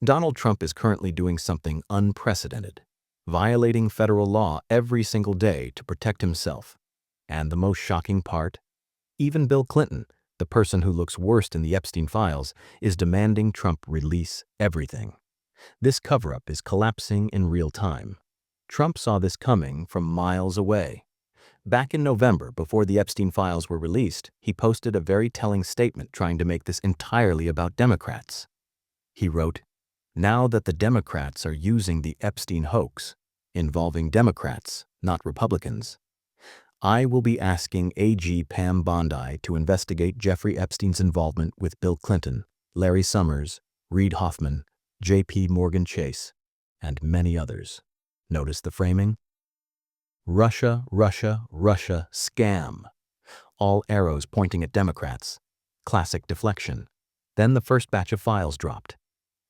Donald Trump is currently doing something unprecedented, violating federal law every single day to protect himself. And the most shocking part? Even Bill Clinton, the person who looks worst in the Epstein files, is demanding Trump release everything. This cover-up is collapsing in real time. Trump saw this coming from miles away. Back in November, before the Epstein files were released, he posted a very telling statement trying to make this entirely about Democrats. He wrote, "Now that the Democrats are using the Epstein hoax, involving Democrats, not Republicans, I will be asking AG Pam Bondi to investigate Jeffrey Epstein's involvement with Bill Clinton, Larry Summers, Reid Hoffman, J.P. Morgan Chase, and many others." Notice the framing? Russia, Russia, Russia, scam. All arrows pointing at Democrats. Classic deflection. Then the first batch of files dropped.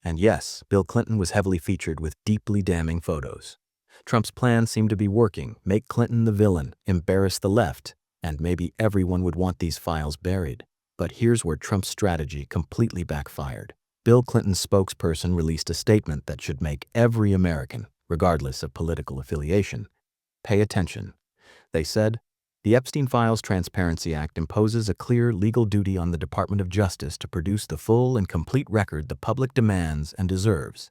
And yes, Bill Clinton was heavily featured with deeply damning photos. Trump's plan seemed to be working: make Clinton the villain, embarrass the left, and maybe everyone would want these files buried. But here's where Trump's strategy completely backfired. Bill Clinton's spokesperson released a statement that should make every American, regardless of political affiliation, pay attention. They said, "The Epstein Files Transparency Act imposes a clear legal duty on the Department of Justice to produce the full and complete record the public demands and deserves.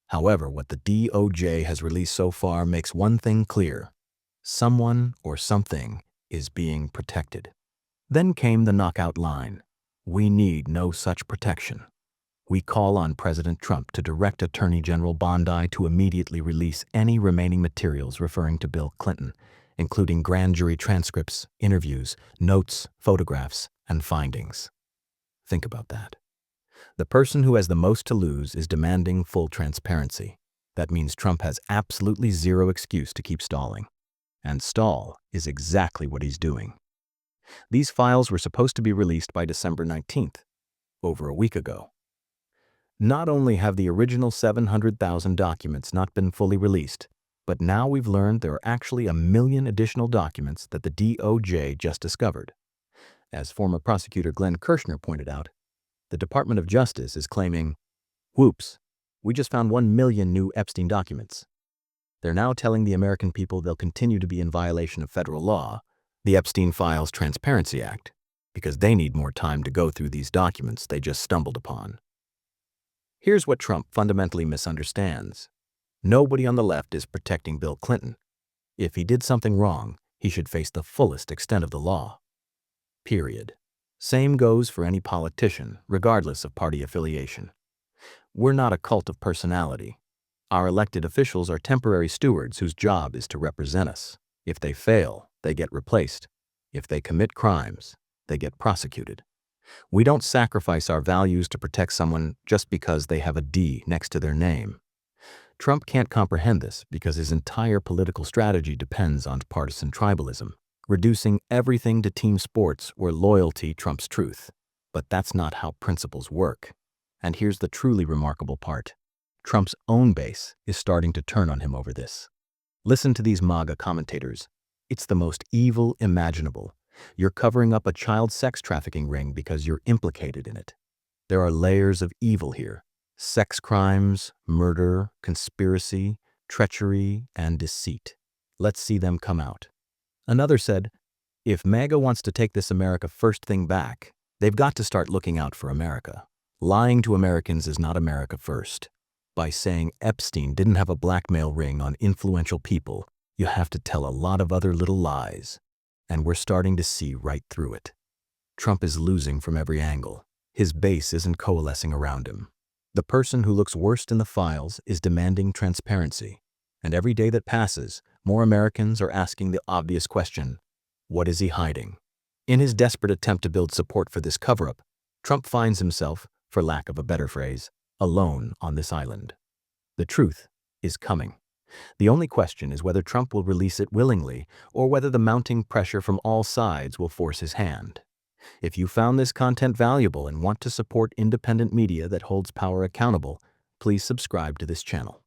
However, what the DOJ has released so far makes one thing clear: someone or something is being protected." Then came the knockout line: "We need no such protection. We call on President Trump to direct Attorney General Bondi to immediately release any remaining materials referring to Bill Clinton, including grand jury transcripts, interviews, notes, photographs, and findings." Think about that. The person who has the most to lose is demanding full transparency. That means Trump has absolutely zero excuse to keep stalling. And stall is exactly what he's doing. These files were supposed to be released by December 19th, over a week ago. Not only have the original 700,000 documents not been fully released, but now we've learned there are actually 1 million additional documents that the DOJ just discovered. As former prosecutor Glenn Kirshner pointed out, the Department of Justice is claiming, "Whoops, we just found 1 million new Epstein documents." They're now telling the American people they'll continue to be in violation of federal law, the Epstein Files Transparency Act, because they need more time to go through these documents they just stumbled upon. Here's what Trump fundamentally misunderstands. Nobody on the left is protecting Bill Clinton. If he did something wrong, he should face the fullest extent of the law. Period. Same goes for any politician, regardless of party affiliation. We're not a cult of personality. Our elected officials are temporary stewards whose job is to represent us. If they fail, they get replaced. If they commit crimes, they get prosecuted. We don't sacrifice our values to protect someone just because they have a D next to their name. Trump can't comprehend this because his entire political strategy depends on partisan tribalism, reducing everything to team sports where loyalty trumps truth. But that's not how principles work. And here's the truly remarkable part: Trump's own base is starting to turn on him over this. Listen to these MAGA commentators. It's the most evil imaginable. You're covering up a child sex trafficking ring because you're implicated in it. There are layers of evil here: sex crimes, murder, conspiracy, treachery, and deceit. Let's see them come out. Another said, "If MAGA wants to take this America first thing back, they've got to start looking out for America. Lying to Americans is not America first. By saying Epstein didn't have a blackmail ring on influential people, you have to tell a lot of other little lies. And we're starting to see right through it. Trump is losing from every angle. His base isn't coalescing around him. The person who looks worst in the files is demanding transparency. And every day that passes, more Americans are asking the obvious question: what is he hiding?" In his desperate attempt to build support for this cover-up, Trump finds himself, for lack of a better phrase, alone on this island. The truth is coming. The only question is whether Trump will release it willingly or whether the mounting pressure from all sides will force his hand. If you found this content valuable and want to support independent media that holds power accountable, please subscribe to this channel.